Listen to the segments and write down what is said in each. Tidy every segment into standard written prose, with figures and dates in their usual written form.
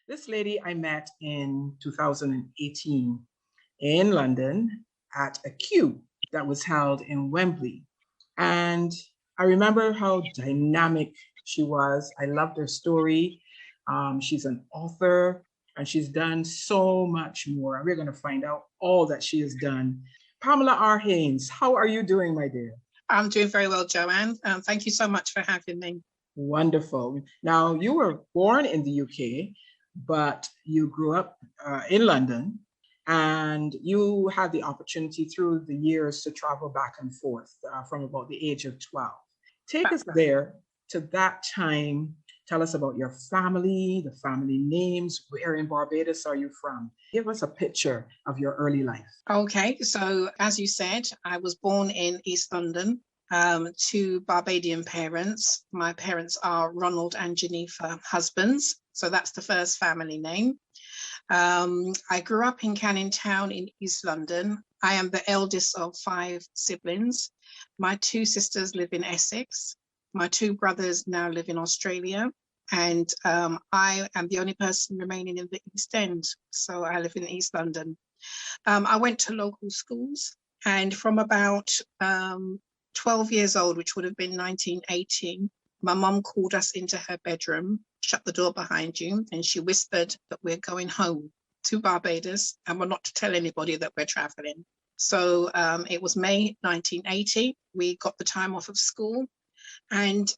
This lady I met in 2018 in London at a queue that was held in Wembley. And I remember how dynamic she was. I loved her story. She's an author and she's done so much more. We're going to find out all that she has done. Pamela R. Haynes, how are you doing, my dear? I'm doing very well, Joanne. Thank you so much for having me. Wonderful. Now, you were born in the UK, but you grew up in London, and you had the opportunity through the years to travel back and forth from about the age of 12. Take us there to that time. Tell us about your family, the family names. Where in Barbados are you from? Give us a picture of your early life. Okay, so as you said, I was born in East London to Barbadian parents. My parents are Ronald and Geneva husbands, so that's the first family name. I grew up in Canning Town in East London. I am the eldest of 5 siblings. My 2 sisters live in Essex. My 2 brothers now live in Australia. And I am the only person remaining in the East End. So I live in East London. I went to local schools, and from about 12 years old, which would have been 1980, my mum called us into her bedroom, shut the door behind you, and she whispered that we're going home to Barbados and we're not to tell anybody that we're traveling. So it was May 1980. We got the time off of school. And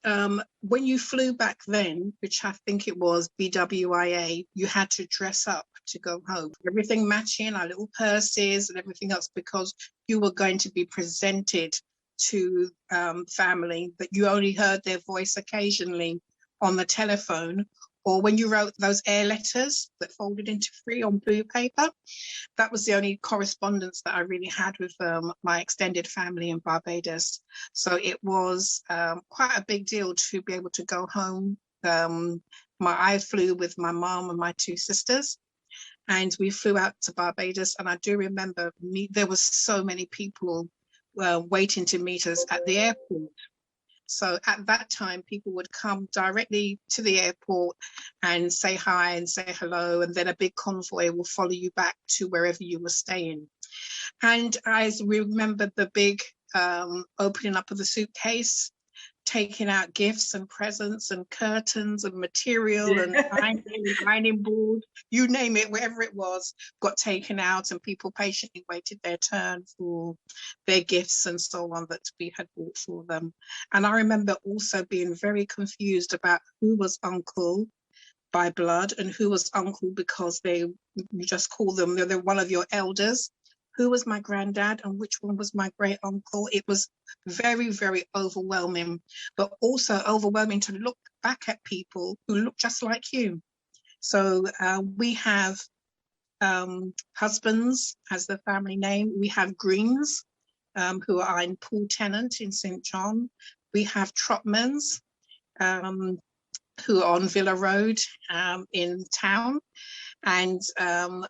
when you flew back then, which I think it was BWIA, you had to dress up to go home. Everything matching, our little purses and everything else, because you were going to be presented to family, but you only heard their voice occasionally on the telephone, or when you wrote those air letters that folded into 3 on blue paper. That was the only correspondence that I really had with my extended family in Barbados. So it was quite a big deal to be able to go home. I flew with my mom and my 2 sisters, and we flew out to Barbados. And I do remember there was so many people waiting to meet us at the airport. So at that time, people would come directly to the airport and say hi and say hello, and then a big convoy will follow you back to wherever you were staying. And I remember the big opening up of the suitcase, taking out gifts and presents and curtains and material and ironing board, you name it, wherever it was, got taken out, and people patiently waited their turn for their gifts and so on that we had bought for them. And I remember also being very confused about who was uncle by blood and who was uncle because you just call them, they're one of your elders. Who was my granddad and which one was my great uncle? It was very, very overwhelming, but also overwhelming to look back at people who look just like you. So we have husbands as the family name. We have Greens, who are in Pool Tennant in St. John. We have Trotmans, who are on Villa Road in town. And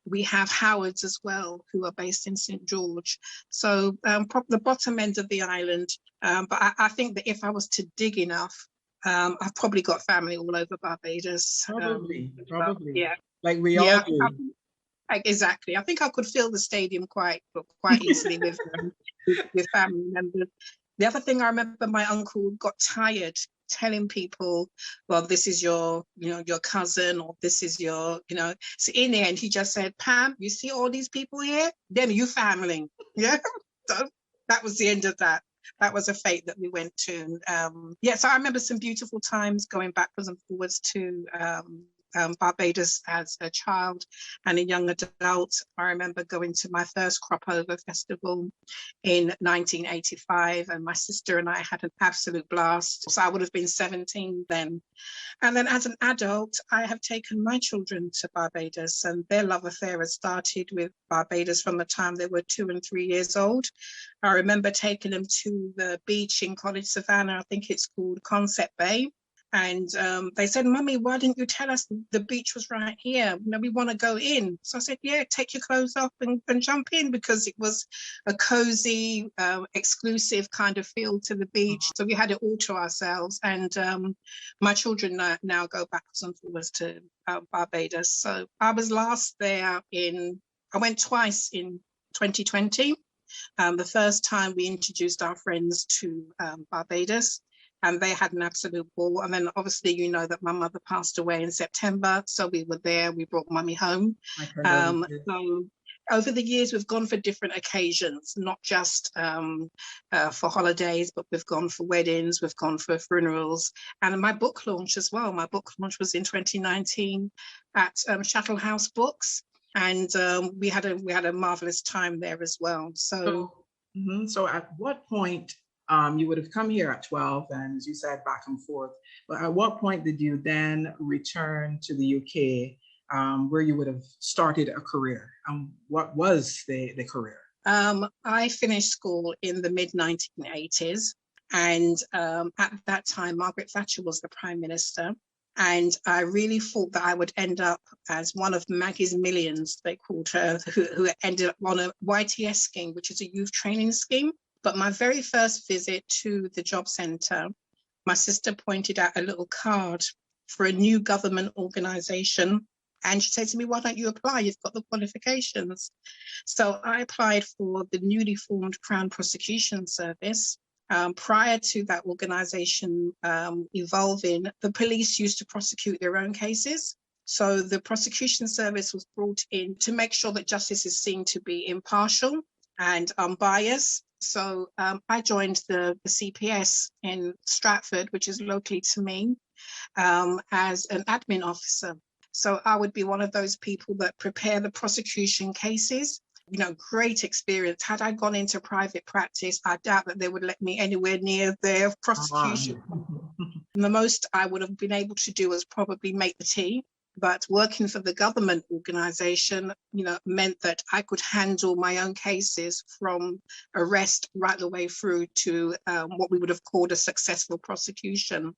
we have Howards as well, who are based in St. George. So the bottom end of the island. But I think that if I was to dig enough, I've probably got family all over Barbados. Probably. Yeah. Like we all do. Exactly. I think I could fill the stadium quite easily with family members. The other thing I remember, my uncle got tired telling people, well, this is your cousin, or this is your, So in the end, he just said, Pam, you see all these people here? Them, you family. Yeah. So that was the end of that. That was a fate that we went to. So I remember some beautiful times going backwards and forwards to Barbados as a child and a young adult. I remember going to my first Crop Over festival in 1985, and my sister and I had an absolute blast. So I would have been 17 then. And then as an adult, I have taken my children to Barbados, and their love affair has started with Barbados from the time they were 2 and 3 years old. I remember taking them to the beach in College Savannah. I think it's called Concept Bay. And they said, "Mummy, why didn't you tell us the beach was right here? You know, we want to go in." So I said, "Yeah, take your clothes off and jump in," because it was a cozy, exclusive kind of feel to the beach. So we had it all to ourselves. And my children now go backwards and forwards to Barbados. So I was last there I went twice in 2020. The first time we introduced our friends to Barbados, and they had an absolute ball. And then obviously, you know that my mother passed away in September. So we were there, we brought mummy home. So over the years, we've gone for different occasions, not just for holidays, but we've gone for weddings, we've gone for funerals, and my book launch as well. My book launch was in 2019 at Chattel House Books, and we had a marvelous time there as well. So at what point you would have come here at 12, and as you said, back and forth, but at what point did you then return to the UK, where you would have started a career? What was the career? I finished school in the mid-1980s, and at that time, Margaret Thatcher was the Prime Minister, and I really thought that I would end up as one of Maggie's millions, they called her, who ended up on a YTS scheme, which is a youth training scheme. But my very first visit to the job centre, my sister pointed out a little card for a new government organisation. And she said to me, "Why don't you apply? You've got the qualifications." So I applied for the newly formed Crown Prosecution Service. Prior to that organisation evolving, the police used to prosecute their own cases. So the prosecution service was brought in to make sure that justice is seen to be impartial and unbiased. So I joined the CPS in Stratford, which is locally to me, as an admin officer. So I would be one of those people that prepare the prosecution cases. You know, great experience. Had I gone into private practice, I doubt that they would let me anywhere near their prosecution. And the most I would have been able to do was probably make the tea. But working for the government organisation, you know, meant that I could handle my own cases from arrest right the way through to what we would have called a successful prosecution.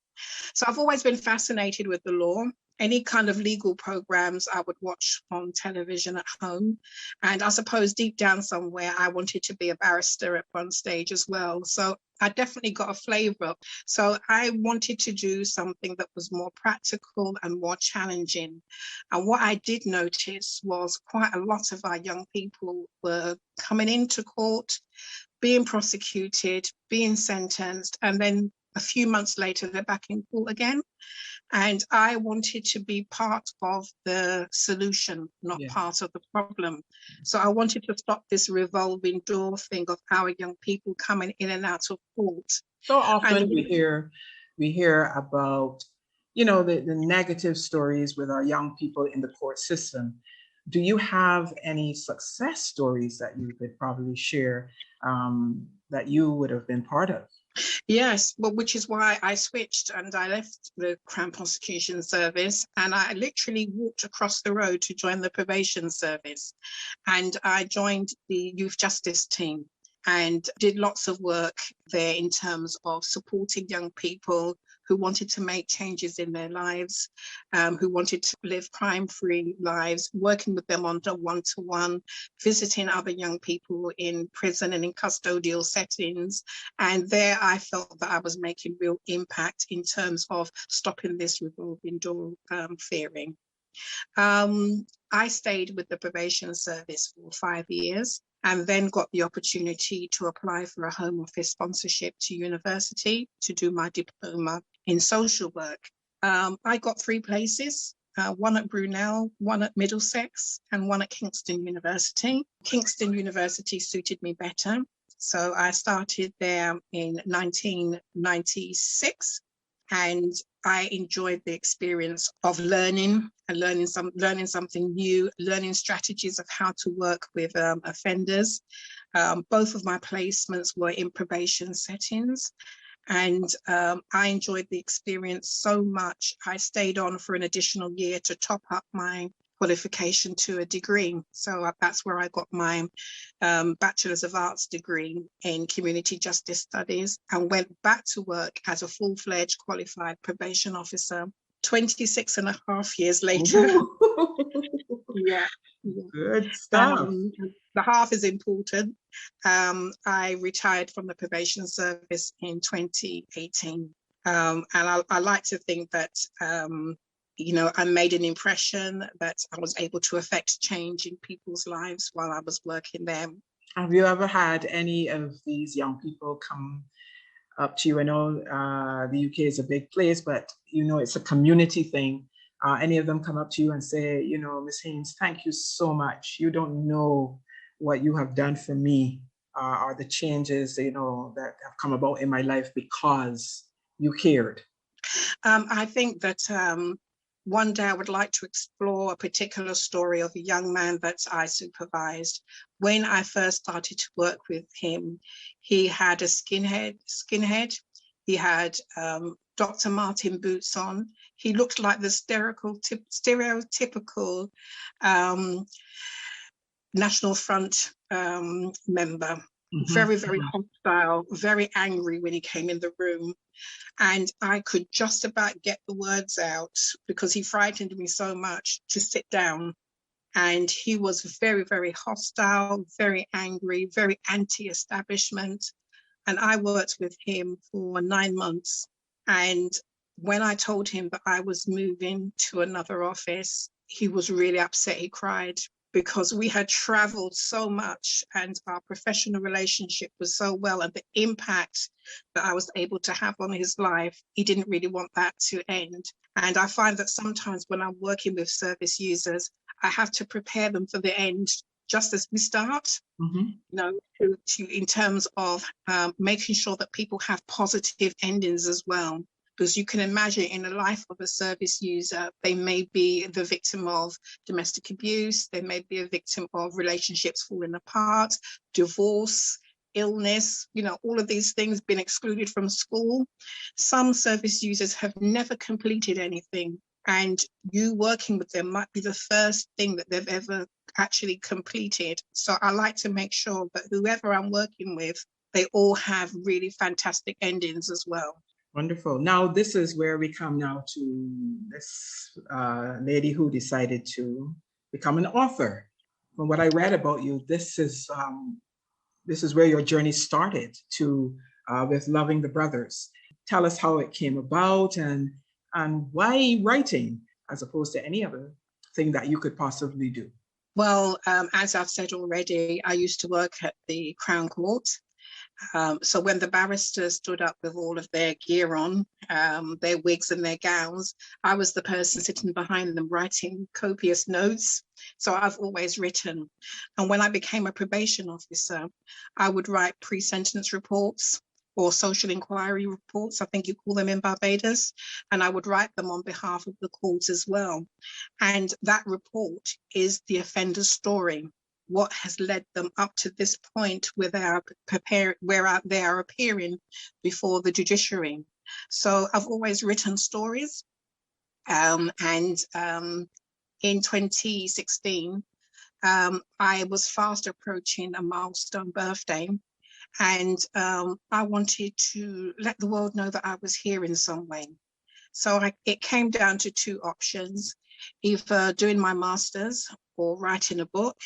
So I've always been fascinated with the law. Any kind of legal programs I would watch on television at home. And I suppose deep down somewhere, I wanted to be a barrister at one stage as well. So I definitely got a flavour. So I wanted to do something that was more practical and more challenging. And what I did notice was quite a lot of our young people were coming into court, being prosecuted, being sentenced, and then a few months later, they're back in court again. And I wanted to be part of the solution, not part of the problem. So I wanted to stop this revolving door thing of our young people coming in and out of court. So often we hear about, you know, the negative stories with our young people in the court system. Do you have any success stories that you could probably share that you would have been part of? Yes, well, which is why I switched and I left the Crown Prosecution Service, and I literally walked across the road to join the probation service. And I joined the youth justice team and did lots of work there in terms of supporting young people who wanted to make changes in their lives, who wanted to live crime-free lives, working with them on a one-to-one, visiting other young people in prison and in custodial settings. And there I felt that I was making real impact in terms of stopping this revolving door fearing. I stayed with the probation service for 5 years and then got the opportunity to apply for a Home Office sponsorship to university to do my diploma in social work. I got 3 places, one at Brunel, one at Middlesex, and one at Kingston University. Kingston University suited me better. So I started there in 1996. And I enjoyed the experience of learning something new, learning strategies of how to work with offenders. Both of my placements were in probation settings, and I enjoyed the experience so much. I stayed on for an additional year to top up my qualification to a degree. So that's where I got my Bachelor's of Arts degree in Community Justice Studies, and went back to work as a full-fledged qualified probation officer 26 and a half years later. Yeah. Good stuff. The half is important. I retired from the probation service in 2018. And I like to think that, I made an impression, that I was able to affect change in people's lives while I was working there. Have you ever had any of these young people come up to you? I know the UK is a big place, but it's a community thing. Any of them come up to you and say, Ms. Haynes, thank you so much. You don't know what you have done for me, or the changes, that have come about in my life because you cared? I think that one day I would like to explore a particular story of a young man that I supervised. When I first started to work with him, he had a skinhead. He had Dr. Martin boots on. He looked like the stereotypical National Front member. Mm-hmm. Very, very hostile, very angry when he came in the room. And I could just about get the words out, because he frightened me so much, to sit down. And he was very, very hostile, very angry, very anti-establishment. And I worked with him for 9 months. And when I told him that I was moving to another office, he was really upset. He cried, because we had traveled so much and our professional relationship was so well, and the impact that I was able to have on his life, he didn't really want that to end. And I find that sometimes when I'm working with service users, I have to prepare them for the end just as we start, in terms of making sure that people have positive endings as well. Because you can imagine, in the life of a service user, they may be the victim of domestic abuse, they may be a victim of relationships falling apart, divorce, illness, all of these things, been excluded from school. Some service users have never completed anything, and you working with them might be the first thing that they've ever actually completed. So I like to make sure that whoever I'm working with, they all have really fantastic endings as well. Wonderful. Now, this is where we come now to this lady who decided to become an author. From what I read about you, this is where your journey started with Loving the Brothers. Tell us how it came about, and why writing as opposed to any other thing that you could possibly do. Well, as I've said already, I used to work at the Crown Court. So when the barristers stood up with all of their gear on, their wigs and their gowns, I was the person sitting behind them writing copious notes. So I've always written. And when I became a probation officer, I would write pre-sentence reports or social inquiry reports, I think you call them in Barbados, and I would write them on behalf of the court as well. And that report is the offender's story. What has led them up to this point where they are appearing before the judiciary. So I've always written stories. And in 2016, I was fast approaching a milestone birthday. And I wanted to let the world know that I was here in some way. So it came down to two options, either doing my master's or writing a book.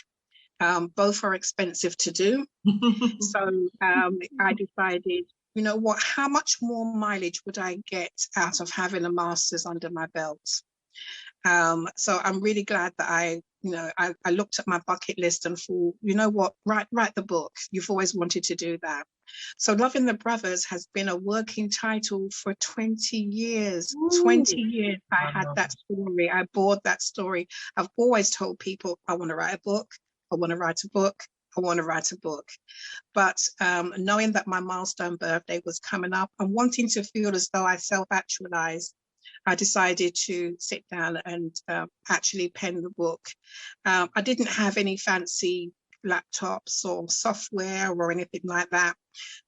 Both are expensive to do. So I decided, how much more mileage would I get out of having a master's under my belt? So I'm really glad that I looked at my bucket list and thought, write the book. You've always wanted to do that. So Loving the Brothers has been a working title for 20 years. Ooh. 20 years I had that story. I bought that story. I've always told people I want to write a book. I want to write a book. I want to write a book. But knowing that my milestone birthday was coming up and wanting to feel as though I self-actualized, I decided to sit down and actually pen the book. I didn't have any fancy laptops or software or anything like that.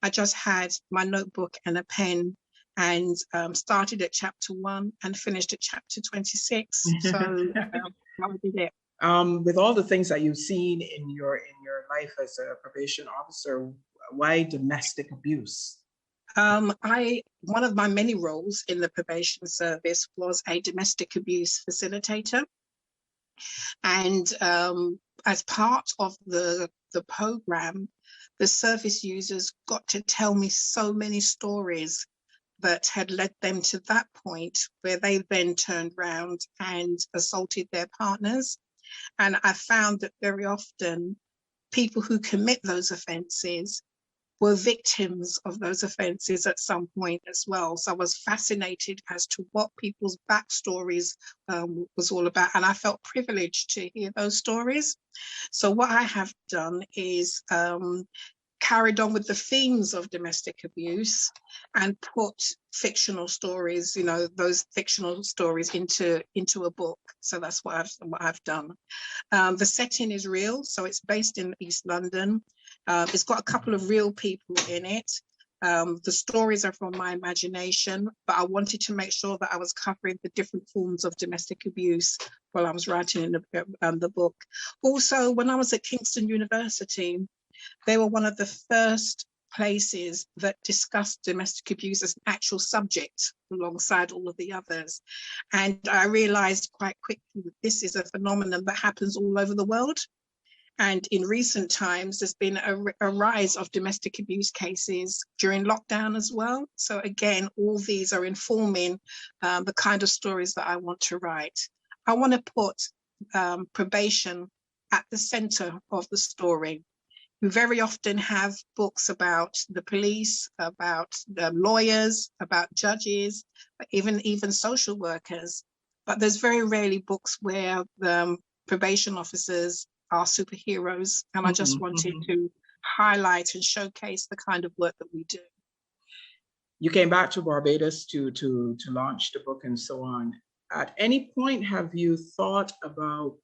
I just had my notebook and a pen, and started at chapter 1 and finished at chapter 26. So how I did it. With all the things that you've seen in your life as a probation officer, why domestic abuse? One of my many roles in the probation service was a domestic abuse facilitator. And as part of the program, the service users got to tell me so many stories that had led them to that point where they then turned around and assaulted their partners. And I found that very often people who commit those offences were victims of those offences at some point as well. So I was fascinated as to what people's backstories was all about. And I felt privileged to hear those stories. So what I have done is carried on with the themes of domestic abuse and put fictional stories, you know, those fictional stories into a book. So that's what I've done. The setting is real, so it's based in East London. It's got a couple of real people in it. The stories are from my imagination, but I wanted to make sure that I was covering the different forms of domestic abuse while I was writing in the book. Also, when I was at Kingston University, they were one of the first places that discussed domestic abuse as an actual subject alongside all of the others. And I realized quite quickly that this is a phenomenon that happens all over the world. And in recent times, there's been a rise of domestic abuse cases during lockdown as well. So again, all these are informing the kind of stories that I want to write. I want to put probation at the center of the story. We very often have books about the police, about the lawyers, about judges, even social workers. But there's very rarely books where the probation officers are superheroes. And I just wanted to highlight and showcase the kind of work that we do. You came back to Barbados to launch the book and so on. At any point, have you thought about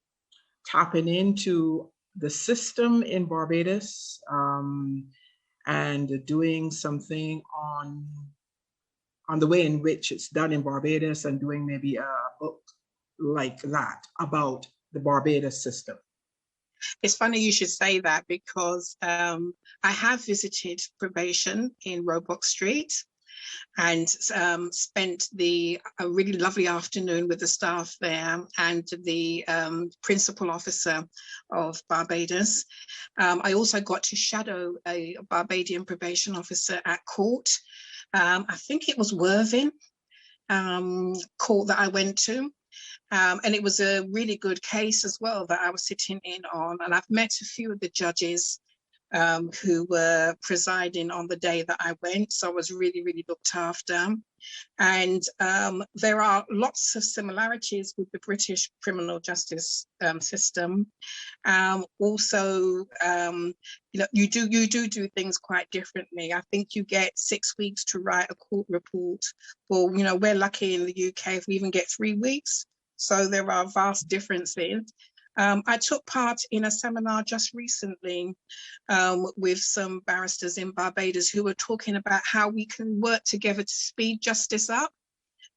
tapping into the system in Barbados and doing something on the way in which it's done in Barbados and doing maybe a book like that about the Barbados system? It's funny you should say that because I have visited probation in Roebuck Street and spent a really lovely afternoon with the staff there and the principal officer of Barbados. I also got to shadow a Barbadian probation officer at court. I think it was Worthing court that I went to. And it was a really good case as well that I was sitting in on. And I've met a few of the judges who were presiding on the day that I went. So I was really, really looked after. And there are lots of similarities with the British criminal justice system. Also, you know, you do things quite differently. I think you get 6 weeks to write a court report. Well, you know, we're lucky in the UK if we even get 3 weeks. So there are vast differences. I took part in a seminar just recently with some barristers in Barbados who were talking about how we can work together to speed justice up.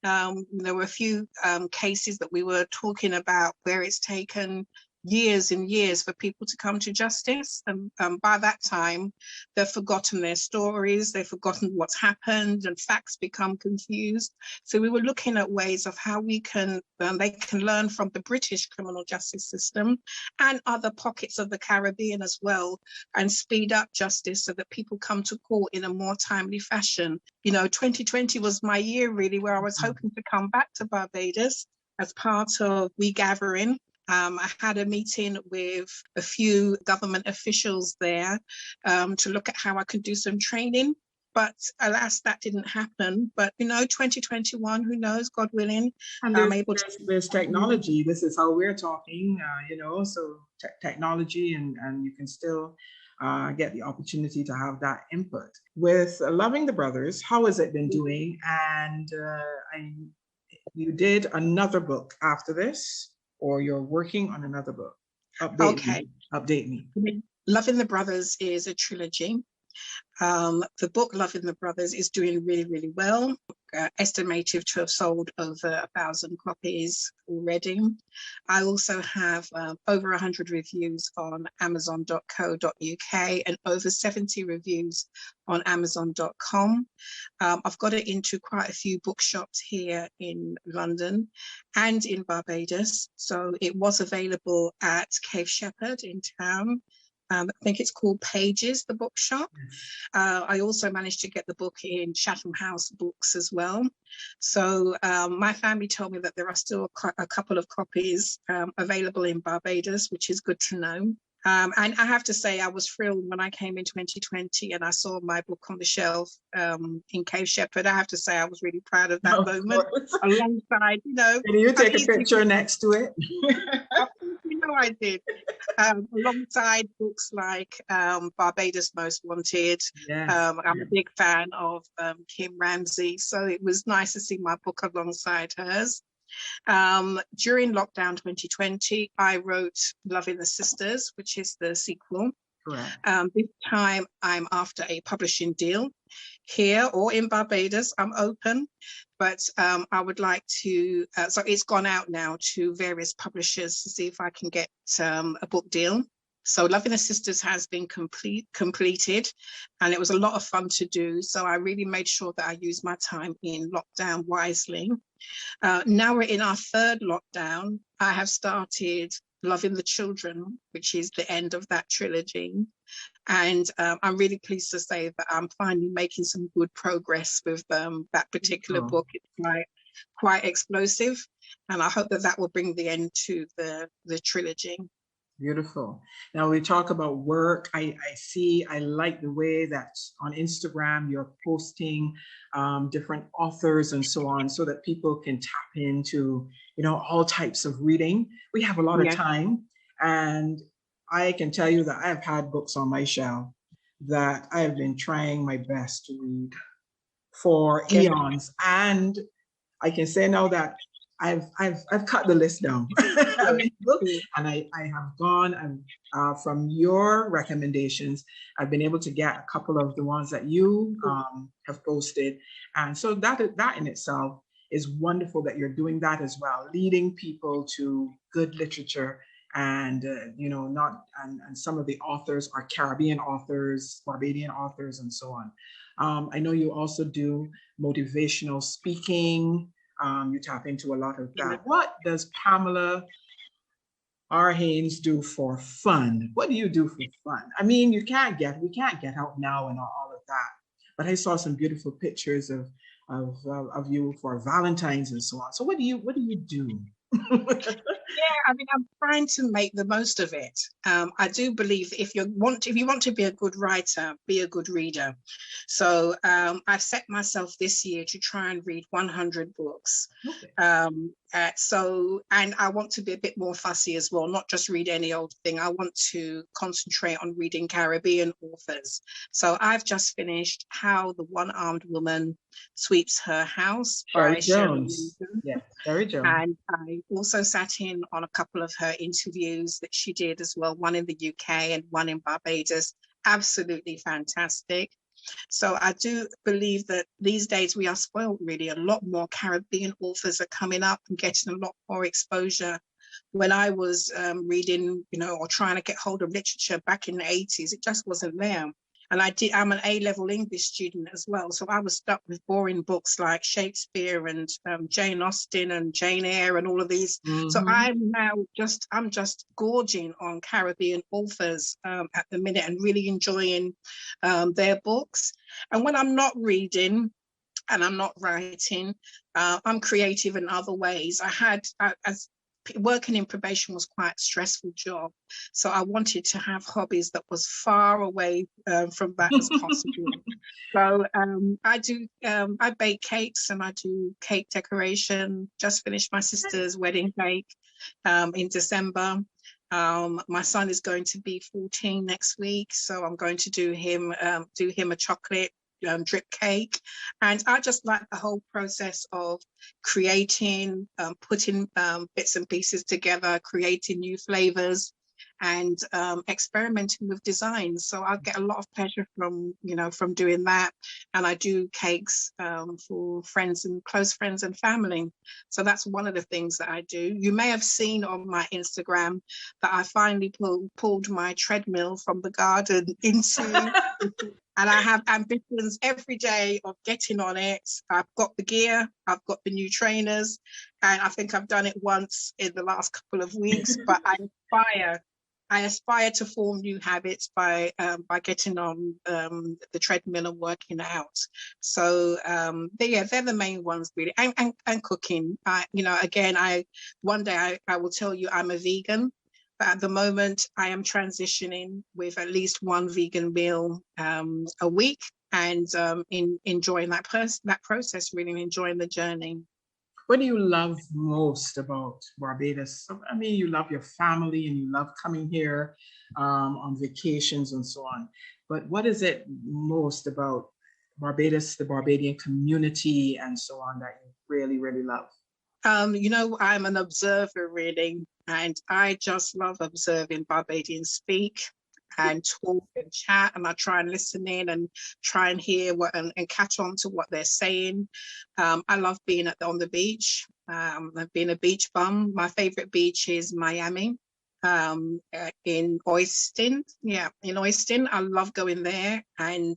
There were a few cases that we were talking about where it's taken years and years for people to come to justice. And by that time, they've forgotten their stories, they've forgotten what's happened, and facts become confused. So we were looking at ways of how we can, they can learn from the British criminal justice system and other pockets of the Caribbean as well, and speed up justice so that people come to court in a more timely fashion. You know, 2020 was my year really where I was hoping to come back to Barbados as part of regathering. I had a meeting with a few government officials there to look at how I could do some training, but alas, that didn't happen. But, you know, 2021, who knows, God willing, and I'm able to. There's technology. This is how we're talking, you know, so technology and you can still get the opportunity to have that input. With Loving the Brothers, how has it been doing? And you did another book after this? Or you're working on another book? Update me. Loving the Brothers is a trilogy. The book Loving the Brothers is doing really, really well. Estimated to have sold over 1,000 copies already. I also have over 100 reviews on amazon.co.uk and over 70 reviews on amazon.com. I've got it into quite a few bookshops here in London and in Barbados. So it was available at Cave Shepherd in town. I think it's called Pages, the bookshop. I also managed to get the book in Chatham House Books as well. So my family told me that there are still a couple of copies available in Barbados, which is good to know. And I have to say, I was thrilled when I came in 2020 and I saw my book on the shelf in Cave Shepherd. I have to say, I was really proud of that moment. Alongside, Can you take a picture next to it? You know I did. Alongside books like Barbados Most Wanted. Yes. I'm a big fan of Kim Ramsey, so it was nice to see my book alongside hers. During lockdown 2020, I wrote Loving the Sisters, which is the sequel. Correct. This time I'm after a publishing deal here or in Barbados. I'm open, but I would like to, so it's gone out now to various publishers to see if I can get a book deal. So Loving the Sisters has been completed, and it was a lot of fun to do. So I really made sure that I used my time in lockdown wisely. Now we're in our third lockdown. I have started Loving the Children, which is the end of that trilogy. And I'm really pleased to say that I'm finally making some good progress with that particular book. It's quite explosive, and I hope that that will bring the end to the trilogy. Beautiful. Now we talk about work. I like the way that on Instagram you're posting different authors and so on, so that people can tap into, all types of reading. We have a lot of time, and I can tell you that I've had books on my shelf that I've been trying my best to read for eons, and I can say now that I've cut the list down. And I have gone and from your recommendations, I've been able to get a couple of the ones that you have posted. And so that in itself is wonderful that you're doing that as well, leading people to good literature. And and some of the authors are Caribbean authors, Barbadian authors, and so on. I know you also do motivational speaking. You tap into a lot of that. What does Pamela R. Haynes do for fun? What do you do for fun? I mean, we can't get out now and all of that. But I saw some beautiful pictures of you for Valentine's and so on. So what do you do? Yeah, I mean, I'm trying to make the most of it. I do believe if you want to be a good writer, be a good reader. So I've set myself this year to try and read 100 books. Okay. And I want to be a bit more fussy as well, not just read any old thing. I want to concentrate on reading Caribbean authors. So I've just finished How the One-Armed Woman Sweeps Her House by Jones. Yeah, Sherry Jones. And I also sat in on a couple of her interviews that she did as well, one in the UK and one in Barbados. Absolutely fantastic. So I do believe that these days we are spoiled, really. A lot more Caribbean authors are coming up and getting a lot more exposure. When I was reading, or trying to get hold of literature back in the 80s, it just wasn't there. And I'm an A-level English student as well. So I was stuck with boring books like Shakespeare and Jane Austen and Jane Eyre and all of these. Mm-hmm. So I'm just gorging on Caribbean authors at the minute and really enjoying their books. And when I'm not reading and I'm not writing, I'm creative in other ways. As working in probation was quite a stressful job. So I wanted to have hobbies that was far away from that as possible. So I bake cakes and I do cake decoration. Just finished my sister's wedding cake in December. My son is going to be 14 next week. So I'm going to do him a chocolate drip cake. And I just like the whole process of creating, putting bits and pieces together, creating new flavors. and experimenting with designs. So I get a lot of pleasure from, from doing that. And I do cakes for friends and close friends and family. So that's one of the things that I do. You may have seen on my Instagram that I finally pulled my treadmill from the garden into, and I have ambitions every day of getting on it. I've got the gear, I've got the new trainers, and I think I've done it once in the last couple of weeks, but I aspire to form new habits by getting on the treadmill and working out. So they're the main ones really, and cooking. One day I will tell you I'm a vegan, but at the moment I am transitioning with at least one vegan meal a week, and enjoying that process, really enjoying the journey. What do you love most about Barbados? I mean, you love your family and you love coming here on vacations and so on. But what is it most about Barbados, the Barbadian community and so on that you really, really love? I'm an observer really, and I just love observing Barbadians speak and talk and chat, and I try and listen in and try and hear and catch on to what they're saying. I love being on the beach. I've been a beach bum. My favorite beach is Miami, in Oyston. Yeah, in Oyston. I love going there, and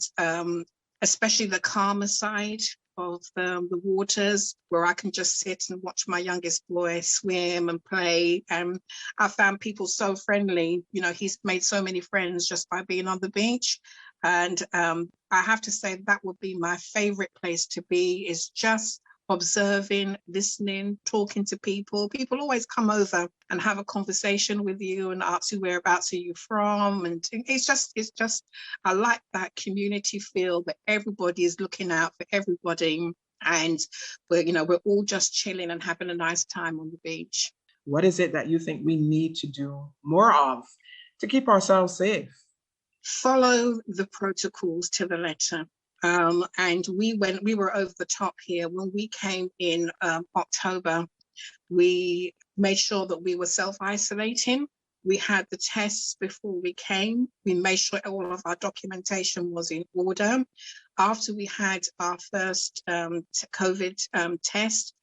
especially the calmer side of the waters, where I can just sit and watch my youngest boy swim and play. And I found people so friendly. He's made so many friends just by being on the beach. And I have to say that would be my favorite place to be, is just observing, listening, talking to people. People always come over and have a conversation with you and ask you whereabouts are you from. And it's just, I like that community feel that everybody is looking out for everybody. And we're all just chilling and having a nice time on the beach. What is it that you think we need to do more of to keep ourselves safe? Follow the protocols to the letter. And we were over the top here. When we came in October, we made sure that we were self-isolating. We had the tests before we came. We made sure all of our documentation was in order. After we had our first COVID test,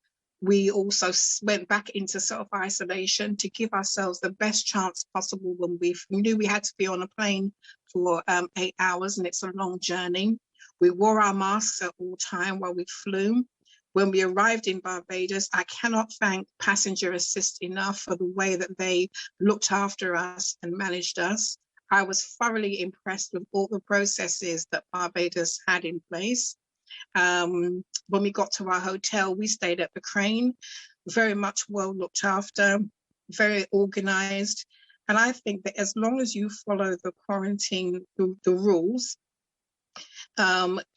we also went back into self-isolation to give ourselves the best chance possible when we knew we had to be on a plane for 8 hours, and it's a long journey. We wore our masks at all time while we flew. When we arrived in Barbados, I cannot thank Passenger Assist enough for the way that they looked after us and managed us. I was thoroughly impressed with all the processes that Barbados had in place. When we got to our hotel, we stayed at the Crane, very much well looked after, very organized. And I think that as long as you follow the quarantine, the rules,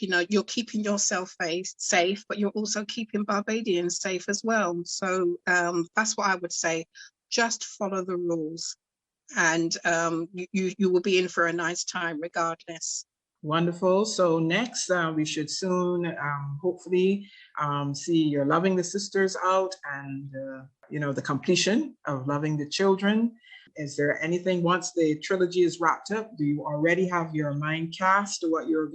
you're keeping yourself safe, but you're also keeping Barbadians safe as well. So that's what I would say. Just follow the rules, and you will be in for a nice time regardless. Wonderful. So next, we should soon, hopefully, see you're loving the sisters out, and the completion of loving the children. Is there anything, once the trilogy is wrapped up, do you already have your mind cast to what you're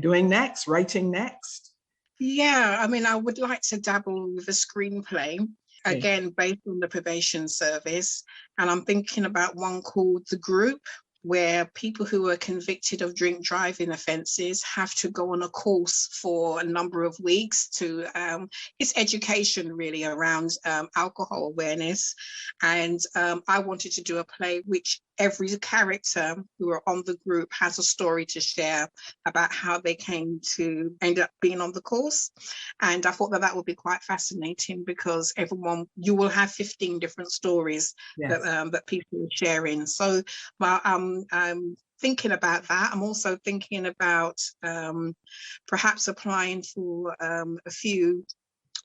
doing next, writing next? Yeah, I mean, I would like to dabble with a screenplay, again, based on the probation service. And I'm thinking about one called The Group, where people who are convicted of drink driving offences have to go on a course for a number of weeks to, it's education really around alcohol awareness. And I wanted to do a play which every character who are on the group has a story to share about how they came to end up being on the course. And I thought that would be quite fascinating, because you will have 15 different stories. Yes. that people are sharing. So I'm thinking about that. I'm also thinking about perhaps applying for a few,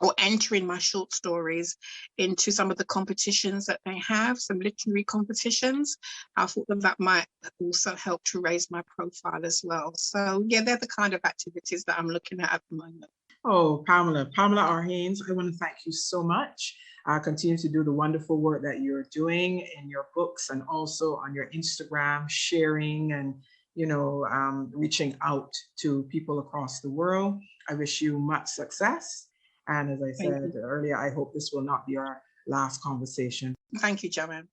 or entering my short stories into some of the competitions that they have, some literary competitions. I thought that might also help to raise my profile as well. So yeah, they're the kind of activities that I'm looking at the moment. Oh, Pamela R. Haynes, I want to thank you so much Continue to do the wonderful work that you're doing in your books and also on your Instagram, sharing and, reaching out to people across the world. I wish you much success. And as I Thank said you. earlier, I hope this will not be our last conversation. Thank you, Joanne.